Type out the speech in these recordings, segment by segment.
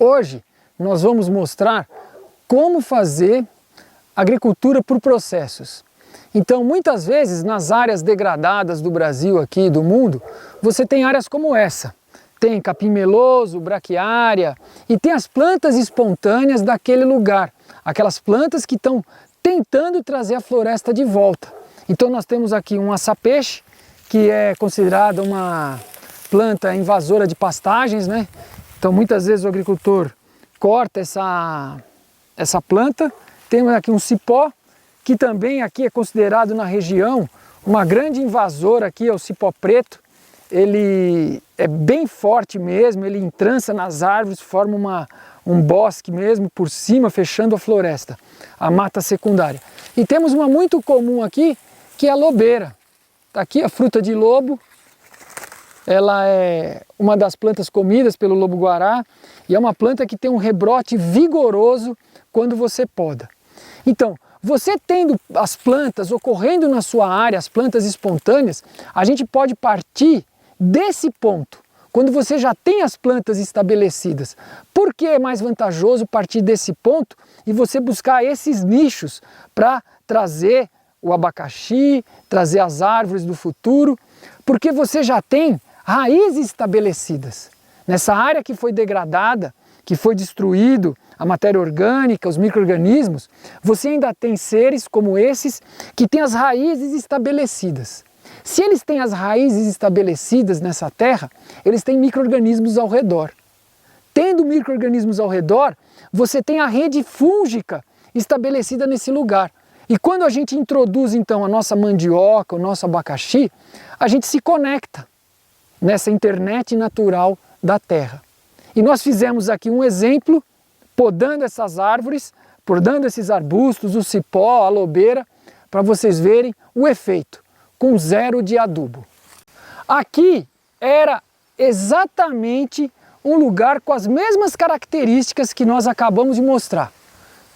Hoje nós vamos mostrar como fazer agricultura por processos. Então, muitas vezes nas áreas degradadas do Brasil aqui, do mundo, você tem áreas como essa. Tem capim meloso, braquiária e tem as plantas espontâneas daquele lugar. Aquelas plantas que estão tentando trazer a floresta de volta. Então nós temos aqui um açapeixe, que é considerada uma planta invasora de pastagens, né? Então muitas vezes o agricultor corta essa planta. Temos aqui um cipó, que também aqui é considerado na região uma grande invasora, aqui é o cipó preto. Ele é bem forte mesmo, ele entrança nas árvores, forma um bosque mesmo por cima, fechando a floresta, a mata secundária. E temos uma muito comum aqui, que é a lobeira. Tá aqui a fruta de lobo, ela é uma das plantas comidas pelo lobo-guará e é uma planta que tem um rebrote vigoroso quando você poda. Então, você tendo as plantas ocorrendo na sua área, as plantas espontâneas, a gente pode partir desse ponto, quando você já tem as plantas estabelecidas. Por que é mais vantajoso partir desse ponto e você buscar esses nichos para trazer o abacaxi, trazer as árvores do futuro? Porque você já tem raízes estabelecidas. Nessa área que foi degradada, que foi destruído a matéria orgânica, os micro-organismos, você ainda tem seres como esses que têm as raízes estabelecidas. Se eles têm as raízes estabelecidas nessa terra, eles têm micro-organismos ao redor. Tendo micro-organismos ao redor, você tem a rede fúngica estabelecida nesse lugar. E quando a gente introduz então a nossa mandioca, o nosso abacaxi, a gente se conecta nessa internet natural da terra. E nós fizemos aqui um exemplo, podando essas árvores, podando esses arbustos, o cipó, a lobeira, para vocês verem o efeito, com zero de adubo. Aqui era exatamente um lugar com as mesmas características que nós acabamos de mostrar.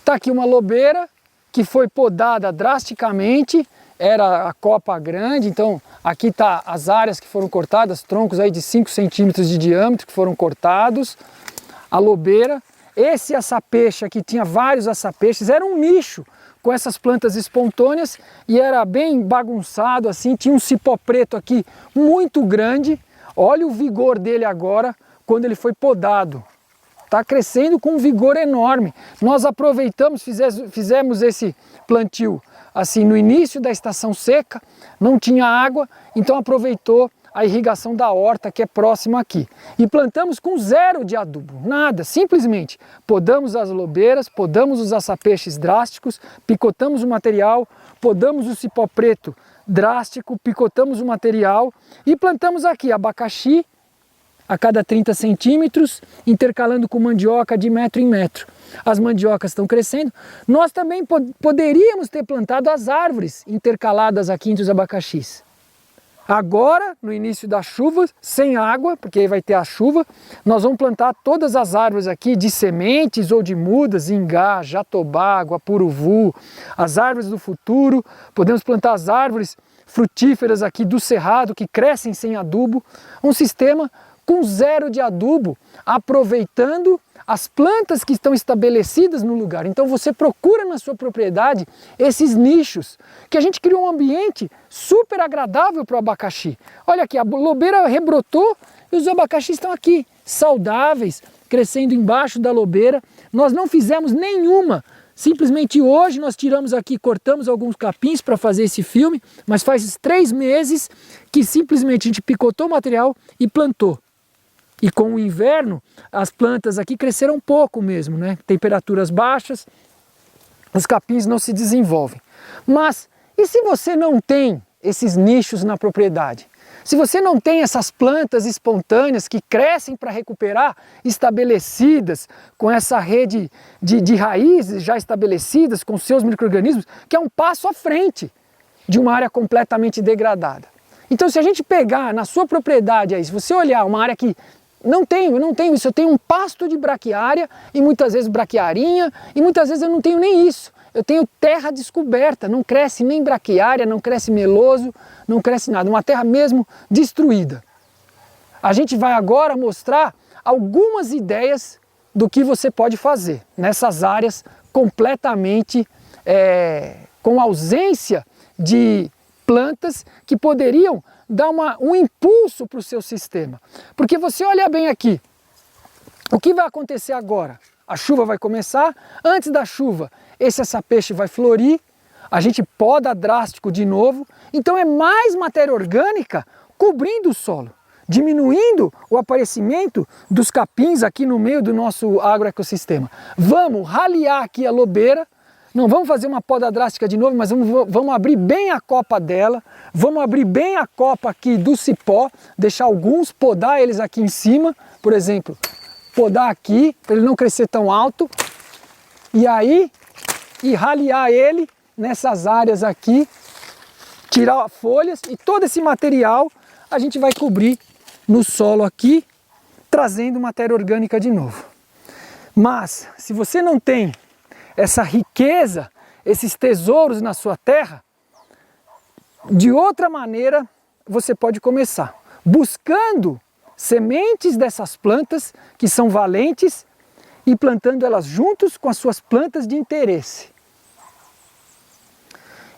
Está aqui uma lobeira que foi podada drasticamente, era a copa grande, então aqui está as áreas que foram cortadas, troncos aí de 5 centímetros de diâmetro que foram cortados, a lobeira. Esse açapeixe aqui, tinha vários açapeixes, era um nicho com essas plantas espontâneas e era bem bagunçado assim, tinha um cipó preto aqui muito grande. Olha o vigor dele agora quando ele foi podado. Está crescendo com um vigor enorme. Nós aproveitamos, fizemos esse plantio assim no início da estação seca, não tinha água, então aproveitou a irrigação da horta que é próxima aqui. E plantamos com zero de adubo, nada, simplesmente podamos as lobeiras, podamos os açapeixes drásticos, picotamos o material, podamos o cipó preto drástico, picotamos o material e plantamos aqui abacaxi a cada 30 centímetros, intercalando com mandioca de metro em metro. As mandiocas estão crescendo. Nós também poderíamos ter plantado as árvores intercaladas aqui entre os abacaxis. Agora, no início da chuva, sem água, porque aí vai ter a chuva, nós vamos plantar todas as árvores aqui de sementes ou de mudas, ingá, jatobá, guapuruvu, as árvores do futuro. Podemos plantar as árvores frutíferas aqui do cerrado, que crescem sem adubo. Um sistema com zero de adubo, aproveitando as plantas que estão estabelecidas no lugar. Então você procura na sua propriedade esses nichos, que a gente criou um ambiente super agradável para o abacaxi. Olha aqui, a lobeira rebrotou e os abacaxis estão aqui, saudáveis, crescendo embaixo da lobeira. Nós não fizemos nenhuma, simplesmente hoje nós tiramos aqui, cortamos alguns capins para fazer esse filme, mas faz 3 meses que simplesmente a gente picotou o material e plantou. E com o inverno, as plantas aqui cresceram pouco mesmo, né? Temperaturas baixas, os capins não se desenvolvem. Mas, e se você não tem esses nichos na propriedade? Se você não tem essas plantas espontâneas que crescem para recuperar, estabelecidas, com essa rede de raízes já estabelecidas, com seus micro-organismos, que é um passo à frente de uma área completamente degradada. Então, se a gente pegar na sua propriedade aí, se você olhar uma área que eu não tenho isso, eu tenho um pasto de braquiária e muitas vezes braquiarinha e muitas vezes eu não tenho nem isso. Eu tenho terra descoberta, não cresce nem braquiária, não cresce meloso, não cresce nada, uma terra mesmo destruída. A gente vai agora mostrar algumas ideias do que você pode fazer nessas áreas completamente com ausência de plantas que poderiam dar um impulso para o seu sistema. Porque você olha bem aqui, o que vai acontecer agora? A chuva vai começar, antes da chuva esse açapeixe vai florir, a gente poda drástico de novo, então é mais matéria orgânica cobrindo o solo, diminuindo o aparecimento dos capins aqui no meio do nosso agroecossistema. Vamos ralear aqui a lobeira, não vamos fazer uma poda drástica de novo, mas vamos abrir bem a copa dela, vamos abrir bem a copa aqui do cipó, deixar alguns, podar eles aqui em cima, por exemplo, podar aqui, para ele não crescer tão alto, e aí, ralear ele nessas áreas aqui, tirar folhas e todo esse material a gente vai cobrir no solo aqui, trazendo matéria orgânica de novo. Mas, se você não tem essa riqueza, esses tesouros na sua terra, de outra maneira você pode começar, buscando sementes dessas plantas que são valentes e plantando elas juntos com as suas plantas de interesse.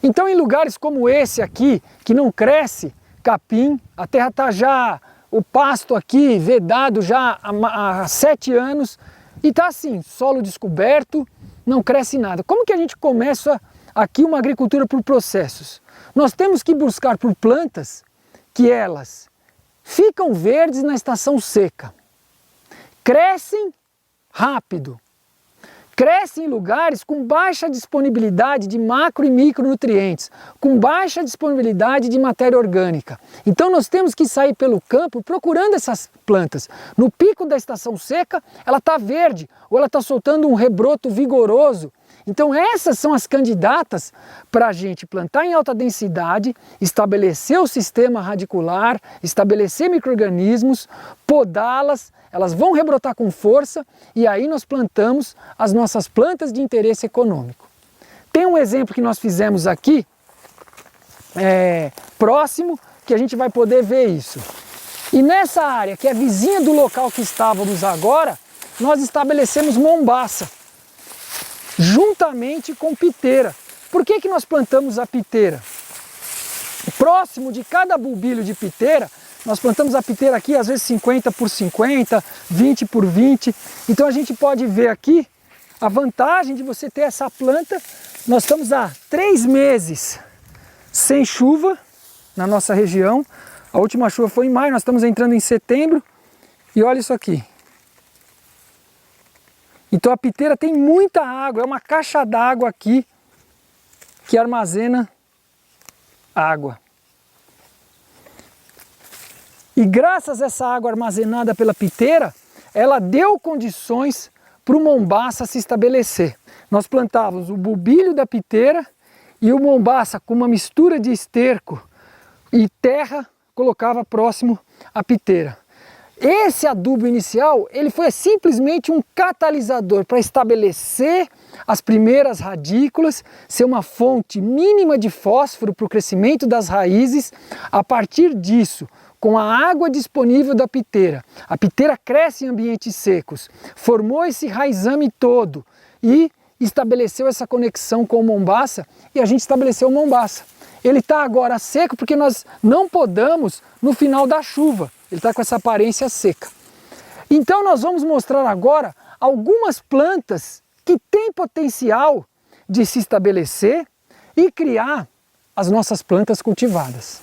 Então, em lugares como esse aqui, que não cresce capim, a terra está já, o pasto aqui vedado já há 7 anos e está assim, solo descoberto, não cresce nada. Como que a gente começa aqui uma agricultura por processos? Nós temos que buscar por plantas que elas ficam verdes na estação seca, crescem rápido, crescem em lugares com baixa disponibilidade de macro e micronutrientes, com baixa disponibilidade de matéria orgânica. Então nós temos que sair pelo campo procurando essas plantas. No pico da estação seca, ela está verde, ou ela está soltando um rebroto vigoroso. Então essas são as candidatas para a gente plantar em alta densidade, estabelecer o sistema radicular, estabelecer micro-organismos, podá-las, elas vão rebrotar com força e aí nós plantamos as nossas plantas de interesse econômico. Tem um exemplo que nós fizemos aqui, próximo, que a gente vai poder ver isso. E nessa área, que é vizinha do local que estávamos agora, nós estabelecemos mombaça, juntamente com piteira. Por que nós plantamos a piteira? Próximo de cada bulbilho de piteira, nós plantamos a piteira aqui, às vezes 50 por 50, 20 por 20. Então a gente pode ver aqui a vantagem de você ter essa planta. Nós estamos há 3 meses sem chuva na nossa região. A última chuva foi em maio, nós estamos entrando em setembro. E olha isso aqui. Então a piteira tem muita água, é uma caixa d'água aqui que armazena água. E graças a essa água armazenada pela piteira, ela deu condições para o mombaça se estabelecer. Nós plantávamos o bulbilho da piteira e o mombaça com uma mistura de esterco e terra colocava próximo à piteira. Esse adubo inicial, ele foi simplesmente um catalisador para estabelecer as primeiras radículas, ser uma fonte mínima de fósforo para o crescimento das raízes. A partir disso, com a água disponível da piteira, a piteira cresce em ambientes secos, formou esse raizame todo e estabeleceu essa conexão com o mombaça e a gente estabeleceu o mombaça. Ele está agora seco porque nós não podamos no final da chuva. Ele está com essa aparência seca. Então nós vamos mostrar agora algumas plantas que têm potencial de se estabelecer e criar as nossas plantas cultivadas.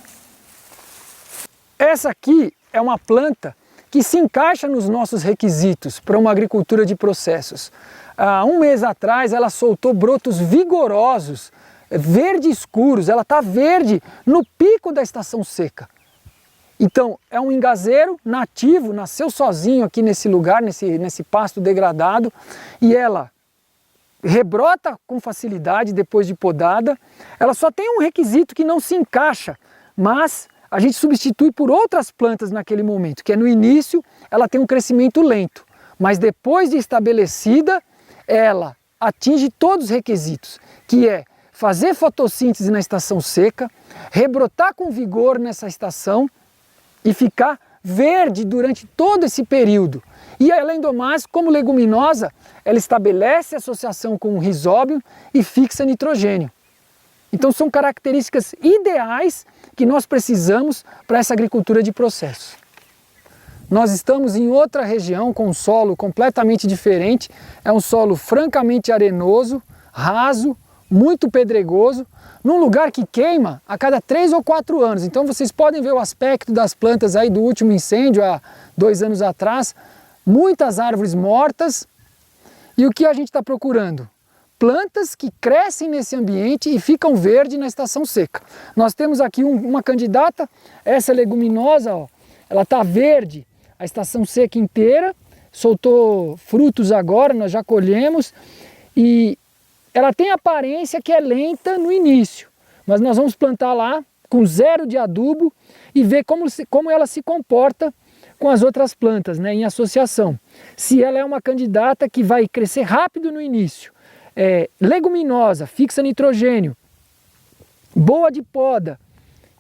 Essa aqui é uma planta que se encaixa nos nossos requisitos para uma agricultura de processos. Há um mês atrás ela soltou brotos vigorosos, verde escuros, ela está verde no pico da estação seca. Então é um engazeiro nativo, nasceu sozinho aqui nesse lugar, nesse pasto degradado, e ela rebrota com facilidade depois de podada. Ela só tem um requisito que não se encaixa, mas a gente substitui por outras plantas naquele momento, que é no início ela tem um crescimento lento, mas depois de estabelecida ela atinge todos os requisitos, que é fazer fotossíntese na estação seca, rebrotar com vigor nessa estação e ficar verde durante todo esse período. E além do mais, como leguminosa, ela estabelece associação com o rizóbio e fixa nitrogênio. Então são características ideais que nós precisamos para essa agricultura de processo. Nós estamos em outra região com um solo completamente diferente, é um solo francamente arenoso, raso, muito pedregoso, num lugar que queima a cada 3 ou 4 anos. Então vocês podem ver o aspecto das plantas aí do último incêndio há 2 anos atrás, muitas árvores mortas. E o que a gente está procurando? Plantas que crescem nesse ambiente e ficam verdes na estação seca. Nós temos aqui uma candidata, essa leguminosa, ó, ela está verde a estação seca inteira, soltou frutos agora, nós já colhemos, e ela tem aparência que é lenta no início, mas nós vamos plantar lá com 0 de adubo e ver como ela se comporta com as outras plantas, né, em associação. Se ela é uma candidata que vai crescer rápido no início, leguminosa, fixa nitrogênio, boa de poda,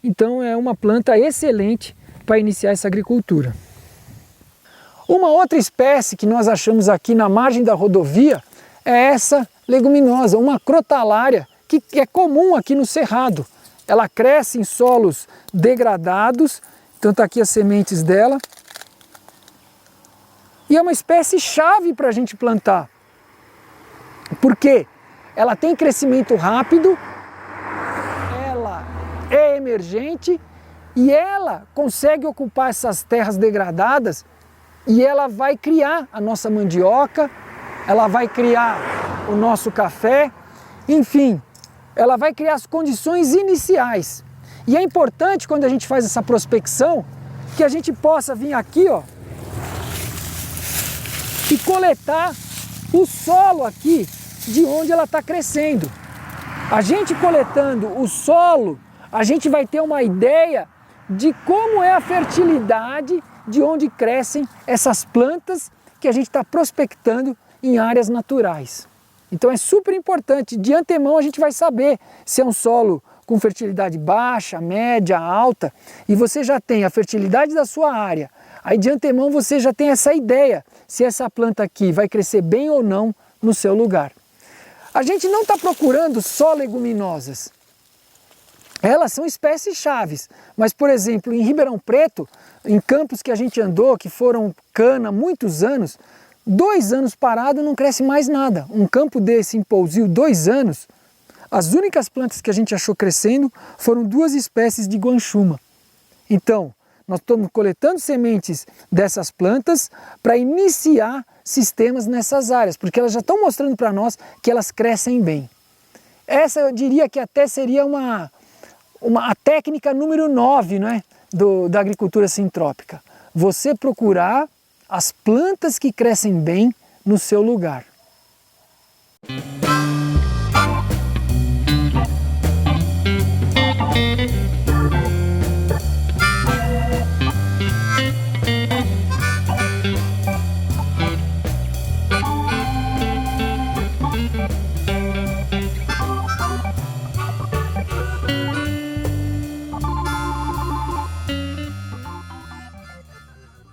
então é uma planta excelente para iniciar essa agricultura. Uma outra espécie que nós achamos aqui na margem da rodovia é essa leguminosa, uma crotalária, que é comum aqui no Cerrado. Ela cresce em solos degradados, então está aqui as sementes dela. E é uma espécie chave para a gente plantar, porque ela tem crescimento rápido, ela é emergente e ela consegue ocupar essas terras degradadas e ela vai criar a nossa mandioca, ela vai criar o nosso café, enfim, ela vai criar as condições iniciais. E é importante quando a gente faz essa prospecção que a gente possa vir aqui, ó, e coletar o solo aqui de onde ela está crescendo. A gente coletando o solo, a gente vai ter uma ideia de como é a fertilidade de onde crescem essas plantas que a gente está prospectando em áreas naturais. Então é super importante, de antemão a gente vai saber se é um solo com fertilidade baixa, média, alta, e você já tem a fertilidade da sua área. Aí de antemão você já tem essa ideia se essa planta aqui vai crescer bem ou não no seu lugar. A gente não está procurando só leguminosas. Elas são espécies chaves, mas por exemplo em Ribeirão Preto, em campos que a gente andou, que foram cana há muitos anos, 2 anos parado não cresce mais nada. Um campo desse em Pousio, 2 anos, as únicas plantas que a gente achou crescendo foram 2 espécies de guanchuma. Então, nós estamos coletando sementes dessas plantas para iniciar sistemas nessas áreas, porque elas já estão mostrando para nós que elas crescem bem. Essa eu diria que até seria a técnica número 9, não é? Da agricultura sintrópica. Você procurar as plantas que crescem bem no seu lugar.